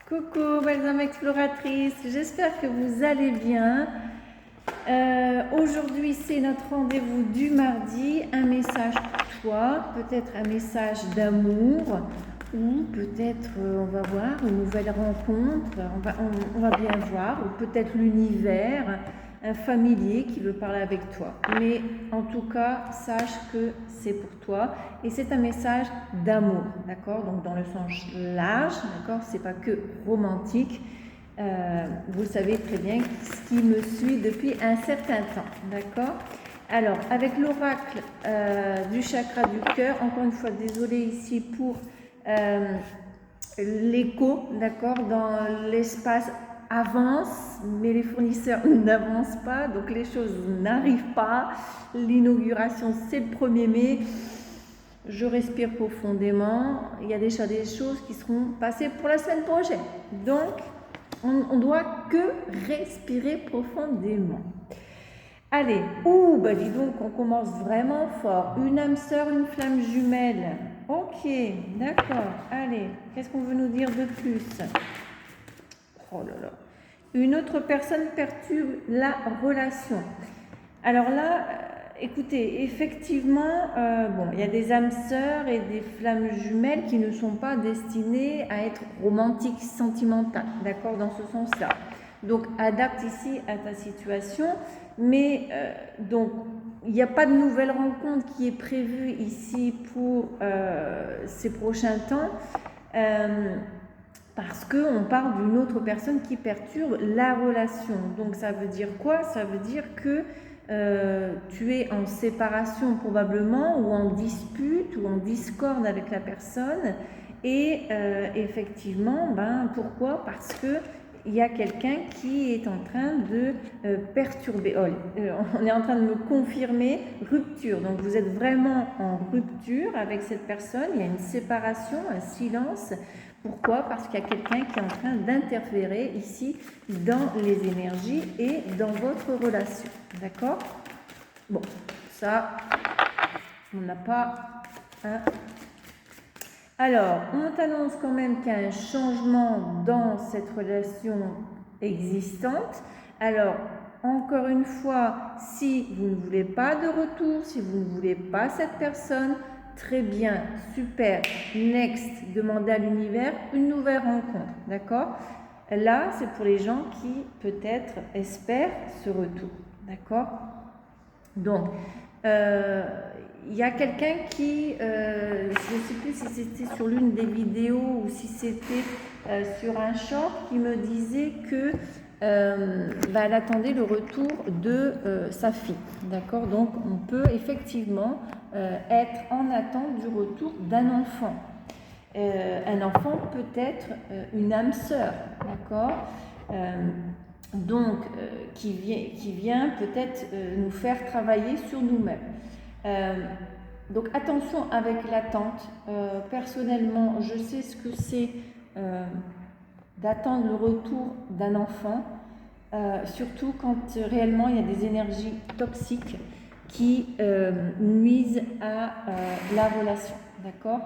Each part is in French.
Coucou belles âmes exploratrices, j'espère que vous allez bien. Aujourd'hui c'est notre rendez-vous du mardi, un message pour toi, peut-être un message d'amour ou peut-être on va voir une nouvelle rencontre, on va bien voir, ou peut-être l'univers, un familier qui veut parler avec toi. Mais en tout cas, sache que c'est pour toi et c'est un message d'amour, d'accord? Donc dans le sens large, d'accord? C'est pas que romantique. Vous savez très bien ce qui me suit depuis un certain temps, d'accord? Alors, avec l'oracle du chakra du cœur, encore une fois, désolée ici pour l'écho, d'accord? Dans l'espace avance, mais les fournisseurs n'avancent pas, donc les choses n'arrivent pas. L'inauguration, c'est le 1er mai. Je respire profondément. Il y a déjà des choses qui seront passées pour la semaine prochaine. Donc, on doit que respirer profondément. Allez, dis donc, on commence vraiment fort. Une âme sœur, une flamme jumelle. Ok, d'accord. Allez, qu'est-ce qu'on veut nous dire de plus? Oh là là. Une autre personne perturbe la relation. Alors là, écoutez, effectivement, il y a des âmes sœurs et des flammes jumelles qui ne sont pas destinées à être romantiques, sentimentales, d'accord, dans ce sens-là. Donc, adapte ici à ta situation, mais donc, il n'y a pas de nouvelle rencontre qui est prévue ici pour ces prochains temps. Parce qu'on parle d'une autre personne qui perturbe la relation. Donc ça veut dire quoi? Ça veut dire que tu es en séparation probablement, ou en dispute, ou en discorde avec la personne. Et effectivement, pourquoi? Parce que il y a quelqu'un qui est en train de perturber. On est en train de me confirmer rupture. Donc vous êtes vraiment en rupture avec cette personne. Il y a une séparation, un silence. Pourquoi? Parce qu'il y a quelqu'un qui est en train d'interférer ici dans les énergies et dans votre relation. D'accord? Bon, ça, on n'a pas... Alors, on t'annonce quand même qu'il y a un changement dans cette relation existante. Alors, encore une fois, si vous ne voulez pas de retour, si vous ne voulez pas cette personne, très bien, super, next, demandez à l'univers une nouvelle rencontre, d'accord? Là, c'est pour les gens qui, peut-être, espèrent ce retour, d'accord? Donc, il y a quelqu'un qui, je ne sais plus si c'était sur l'une des vidéos ou si c'était sur un short, qui me disait que elle attendait le retour de sa fille, d'accord? Donc on peut effectivement être en attente du retour d'un enfant. Un enfant peut être une âme sœur, d'accord? Donc qui vient peut-être nous faire travailler sur nous-mêmes. Donc attention avec l'attente. Personnellement, je sais ce que c'est d'attendre le retour d'un enfant, surtout quand réellement il y a des énergies toxiques qui nuisent à la relation, d'accord?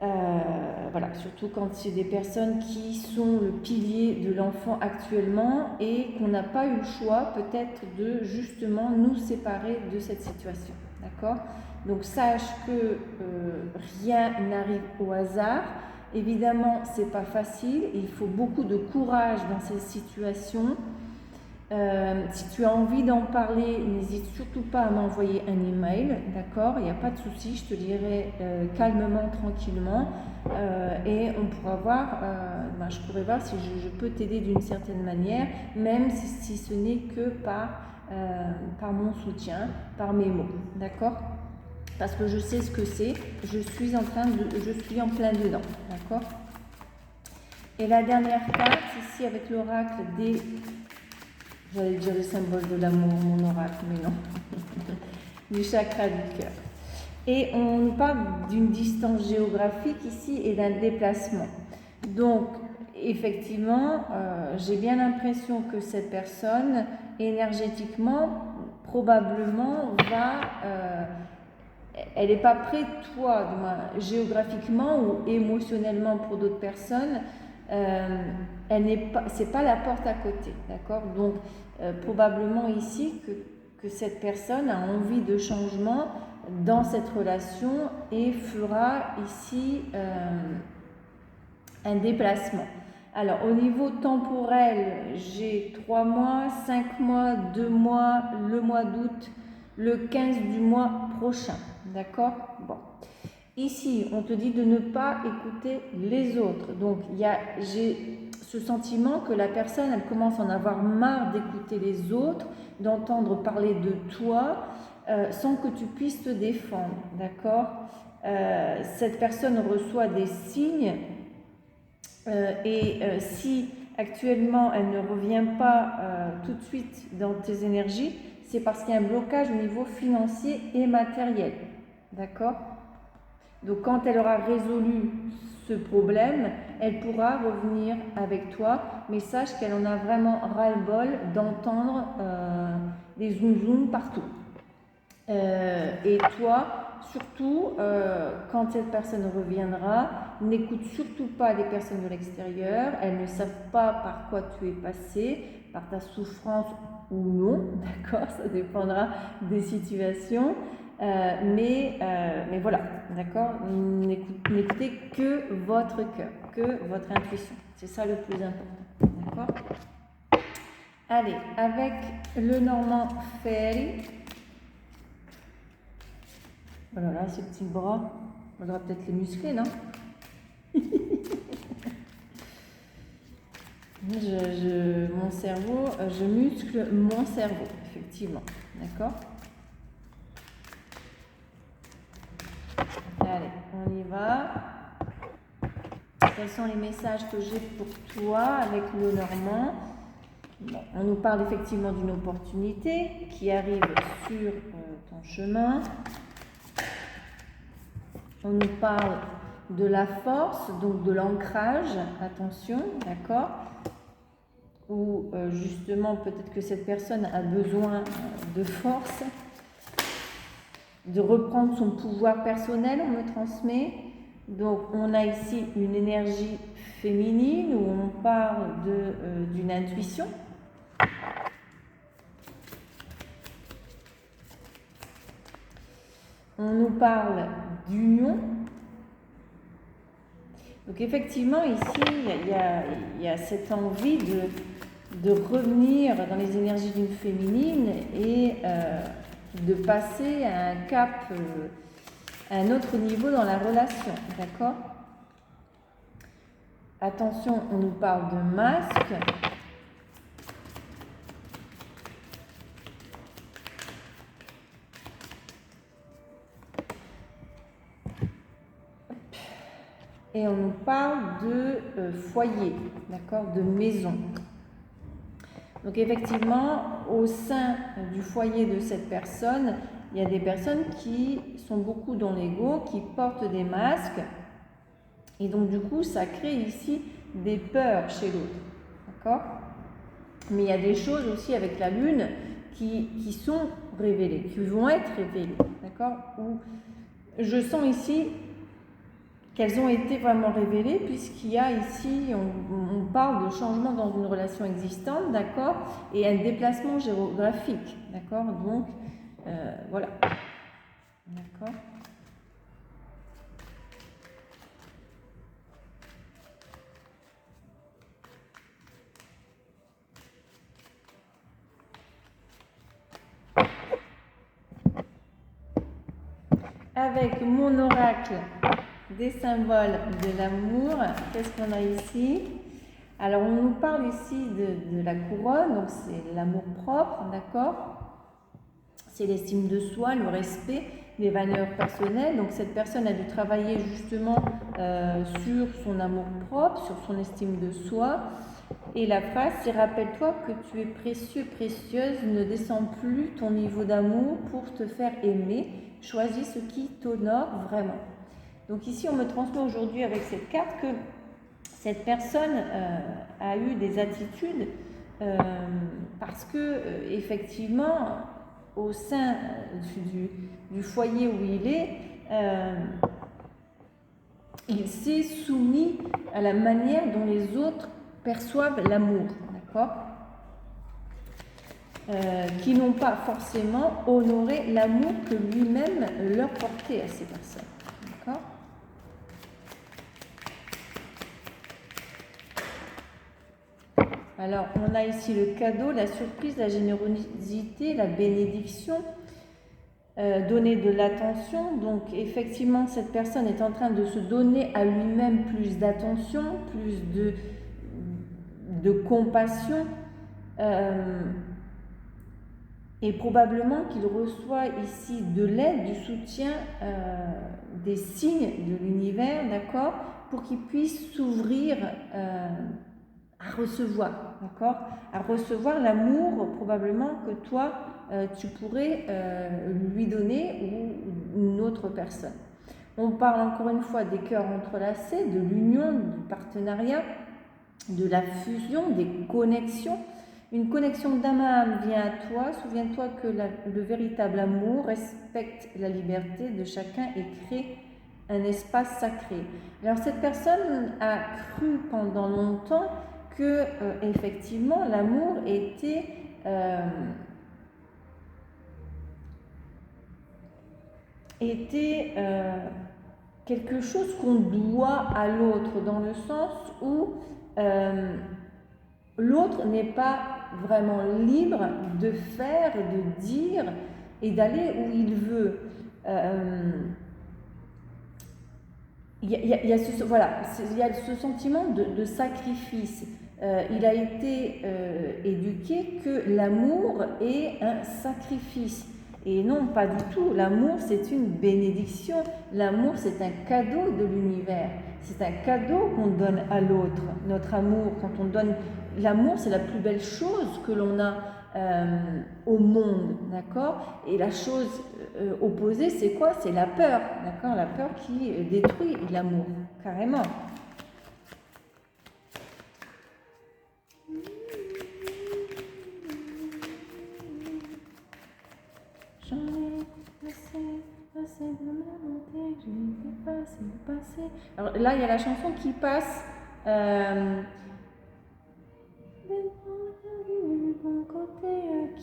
Voilà, surtout quand c'est des personnes qui sont le pilier de l'enfant actuellement et qu'on n'a pas eu le choix peut-être de justement nous séparer de cette situation, d'accord? Donc sache que rien n'arrive au hasard. Évidemment, c'est pas facile, il faut beaucoup de courage dans ces situations. Si tu as envie d'en parler, n'hésite surtout pas à m'envoyer un email, d'accord? Il n'y a pas de souci, je te dirai calmement, tranquillement, et on pourra voir, je pourrais voir si je peux t'aider d'une certaine manière, même si ce n'est que par mon soutien, par mes mots, d'accord? Parce que je sais ce que c'est, je suis en plein dedans, d'accord? Et la dernière carte, ici avec l'oracle des... J'allais dire le symbole de l'amour, mon oracle, mais non. Du chakra du cœur. Et on nous parle d'une distance géographique ici et d'un déplacement. Donc, effectivement, j'ai bien l'impression que cette personne, énergétiquement, probablement elle n'est pas près de toi, du moins, géographiquement ou émotionnellement pour d'autres personnes. c'est pas la porte à côté, d'accord? Donc probablement ici que cette personne a envie de changement dans cette relation et fera ici un déplacement. Alors au niveau temporel, j'ai 3 mois, 5 mois, 2 mois, le mois d'août, le 15 du mois prochain, d'accord? Bon. Ici, on te dit de ne pas écouter les autres. Donc, j'ai ce sentiment que la personne, elle commence à en avoir marre d'écouter les autres, d'entendre parler de toi, sans que tu puisses te défendre, d'accord? Cette personne reçoit des signes si actuellement elle ne revient pas tout de suite dans tes énergies, c'est parce qu'il y a un blocage au niveau financier et matériel, d'accord? Donc quand elle aura résolu ce problème, elle pourra revenir avec toi, mais sache qu'elle en a vraiment ras-le-bol d'entendre des zoom partout. Et toi, surtout, quand cette personne reviendra, n'écoute surtout pas les personnes de l'extérieur. Elles ne savent pas par quoi tu es passé, par ta souffrance ou non, d'accord? Ça dépendra des situations. Mais voilà, d'accord? N'écoutez que votre cœur, que votre intuition. C'est ça le plus important, d'accord? Allez, avec le Normand Fairy. Oh là là, ces petits bras, on devrait peut-être les muscler, non? Mon cerveau, je muscle mon cerveau, effectivement, d'accord? Allez, on y va. Quels sont les messages que j'ai pour toi avec le Normand? Bon, on nous parle effectivement d'une opportunité qui arrive sur ton chemin. On nous parle de la force, donc de l'ancrage, attention, d'accord? Ou justement, peut-être que cette personne a besoin de force, de reprendre son pouvoir personnel, on me transmet. Donc, on a ici une énergie féminine où on parle d'une intuition. On nous parle d'union. Donc effectivement, ici, il y a cette envie de revenir dans les énergies d'une féminine et de passer à un cap, à un autre niveau dans la relation, d'accord? Attention, on nous parle de masque. Et on nous parle de foyer, d'accord, de maison. Donc effectivement, au sein du foyer de cette personne, il y a des personnes qui sont beaucoup dans l'ego, qui portent des masques. Et donc du coup, ça crée ici des peurs chez l'autre, d'accord? Mais il y a des choses aussi avec la lune qui sont révélées, qui vont être révélées, d'accord? Où je sens ici qu'elles ont été vraiment révélées, puisqu'il y a ici, on parle de changement dans une relation existante, d'accord, et un déplacement géographique, d'accord, donc voilà, d'accord. Avec mon oracle des symboles de l'amour, qu'est-ce qu'on a ici? Alors on nous parle ici de la couronne, donc c'est l'amour propre, d'accord? C'est l'estime de soi, le respect, les valeurs personnelles. Donc cette personne a dû travailler justement sur son amour propre, sur son estime de soi. Et la phrase, c'est: rappelle-toi que tu es précieux, précieuse, ne descends plus ton niveau d'amour pour te faire aimer, choisis ce qui t'honore vraiment. Donc ici, on me transmet aujourd'hui avec cette carte que cette personne a eu des attitudes parce que effectivement, au sein du foyer où il est, il s'est soumis à la manière dont les autres perçoivent l'amour, d'accord, qui n'ont pas forcément honoré l'amour que lui-même leur portait à ces personnes, d'accord. Alors, on a ici le cadeau, la surprise, la générosité, la bénédiction, donner de l'attention. Donc, effectivement, cette personne est en train de se donner à lui-même plus d'attention, plus de compassion. Et probablement qu'il reçoit ici de l'aide, du soutien, des signes de l'univers, d'accord, pour qu'il puisse s'ouvrir à recevoir, d'accord, à recevoir l'amour probablement que toi tu pourrais lui donner ou une autre personne. On parle encore une fois des cœurs entrelacés, de l'union, du partenariat, de la fusion, des connexions. Une connexion d'âme à âme vient à toi. Souviens-toi que le véritable amour respecte la liberté de chacun et crée un espace sacré. Alors cette personne a cru pendant longtemps que effectivement l'amour était quelque chose qu'on doit à l'autre, dans le sens où l'autre n'est pas vraiment libre de faire, de dire et d'aller où il veut. Il y a ce sentiment de sacrifice. Il a été éduqué que l'amour est un sacrifice. Et non, pas du tout. L'amour, c'est une bénédiction. L'amour, c'est un cadeau de l'univers. C'est un cadeau qu'on donne à l'autre. Notre amour, quand on donne... L'amour, c'est la plus belle chose que l'on a au monde, d'accord. Et la chose opposée, c'est quoi? C'est la peur, d'accord. La peur qui détruit l'amour, carrément. J'en ai assez de me monter, j'ai passé. Alors là, il y a la chanson qui passe.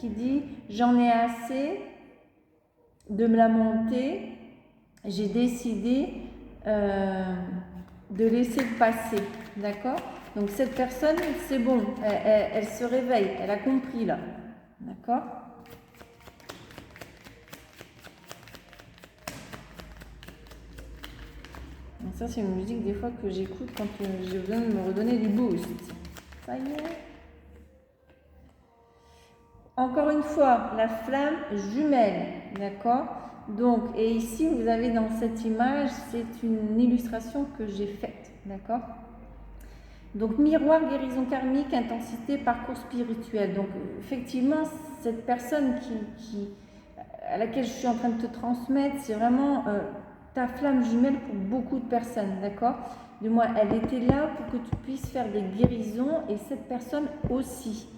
Qui dit j'en ai assez de me lamenter, j'ai décidé de laisser passer, d'accord. Donc cette personne, c'est bon, elle se réveille, elle a compris là, d'accord. Ça c'est une musique des fois que j'écoute quand j'ai besoin de me redonner du boost. Ça y est. Encore une fois, la flamme jumelle, d'accord. Donc, et ici, vous avez dans cette image, c'est une illustration que j'ai faite, d'accord. Donc, miroir, guérison karmique, intensité, parcours spirituel. Donc, effectivement, cette personne à laquelle je suis en train de te transmettre, c'est vraiment ta flamme jumelle pour beaucoup de personnes, d'accord. Du moins, elle était là pour que tu puisses faire des guérisons et cette personne aussi.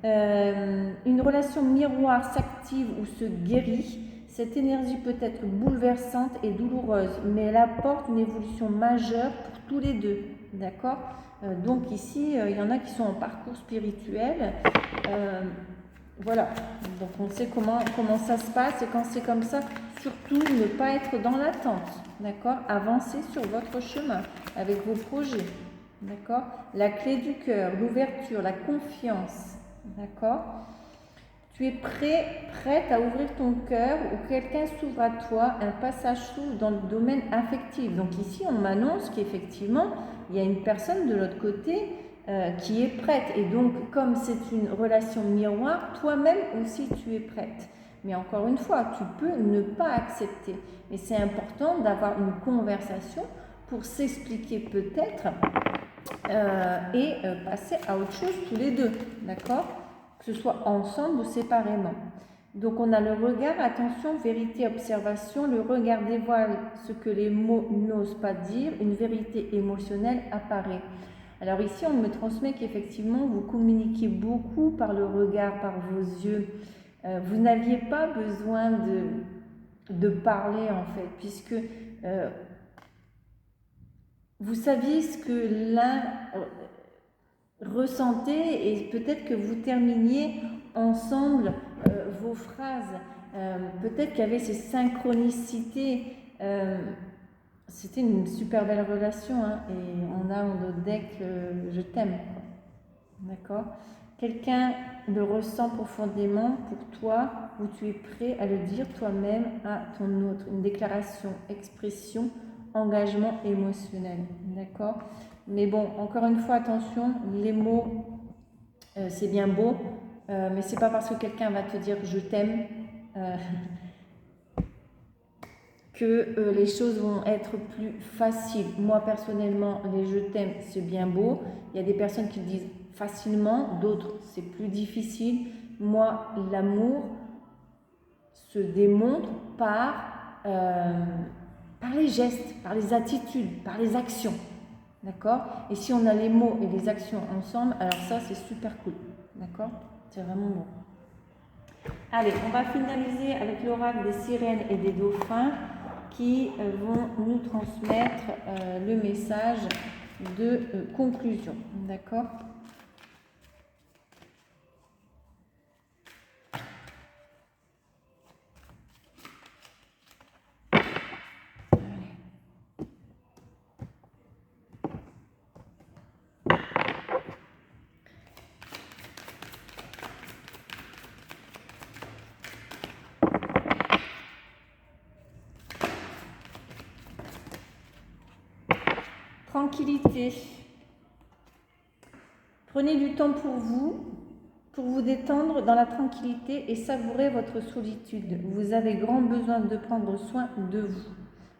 Une relation miroir s'active ou se guérit. Cette énergie peut être bouleversante et douloureuse, mais elle apporte une évolution majeure pour tous les deux, d'accord. Donc ici, il y en a qui sont en parcours spirituel. Voilà, donc on sait comment ça se passe, et quand c'est comme ça, surtout ne pas être dans l'attente, d'accord. Avancez sur votre chemin avec vos projets, d'accord. La clé du cœur, l'ouverture, la confiance. D'accord. Tu es prête à ouvrir ton cœur ou quelqu'un s'ouvre à toi, un passage s'ouvre dans le domaine affectif. Donc ici, on m'annonce qu'effectivement, il y a une personne de l'autre côté qui est prête. Et donc, comme c'est une relation miroir, toi-même aussi tu es prête. Mais encore une fois, tu peux ne pas accepter. Mais c'est important d'avoir une conversation pour s'expliquer peut-être et passer à autre chose tous les deux, d'accord, que ce soit ensemble ou séparément. Donc on a le regard, attention, vérité, observation. Le regard dévoile ce que les mots n'osent pas dire, une vérité émotionnelle apparaît. Alors ici on me transmet qu'effectivement vous communiquez beaucoup par le regard, par vos yeux. Vous n'aviez pas besoin de parler en fait, puisque vous saviez ce que l'un ressentait et peut-être que vous terminiez ensemble vos phrases. Peut-être qu'il y avait ces synchronicités. C'était une super belle relation, hein, et on a en notre deck je t'aime. D'accord? Quelqu'un le ressent profondément pour toi, où tu es prêt à le dire toi-même à ton autre. Une déclaration, expression, engagement émotionnel. D'accord? Mais bon, encore une fois, attention, les mots, c'est bien beau, mais c'est pas parce que quelqu'un va te dire je t'aime que les choses vont être plus faciles. Moi, personnellement, les je t'aime, c'est bien beau. Il y a des personnes qui le disent facilement, d'autres, c'est plus difficile. Moi, l'amour se démontre par les gestes, par les attitudes, par les actions. D'accord? Et si on a les mots et les actions ensemble, alors ça, c'est super cool. D'accord? C'est vraiment bon. Allez, on va finaliser avec l'oracle des sirènes et des dauphins qui vont nous transmettre le message de conclusion. D'accord? Tranquillité. Prenez du temps pour vous détendre dans la tranquillité et savourer votre solitude. Vous avez grand besoin de prendre soin de vous.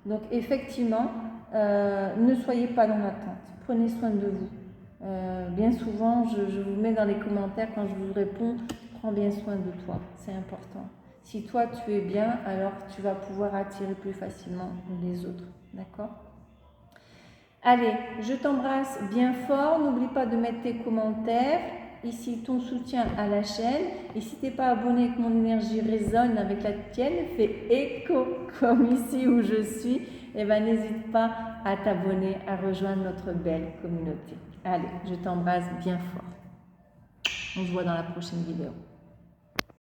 Donc effectivement, ne soyez pas dans l'attente. Prenez soin de vous. Bien souvent, je vous mets dans les commentaires quand je vous réponds, prends bien soin de toi. C'est important. Si toi tu es bien, alors tu vas pouvoir attirer plus facilement les autres. D'accord ? Allez, je t'embrasse bien fort. N'oublie pas de mettre tes commentaires. Ici, ton soutien à la chaîne. Et si tu n'es pas abonné et que mon énergie résonne avec la tienne, fais écho comme ici où je suis. Eh bien, n'hésite pas à t'abonner, à rejoindre notre belle communauté. Allez, je t'embrasse bien fort. On se voit dans la prochaine vidéo.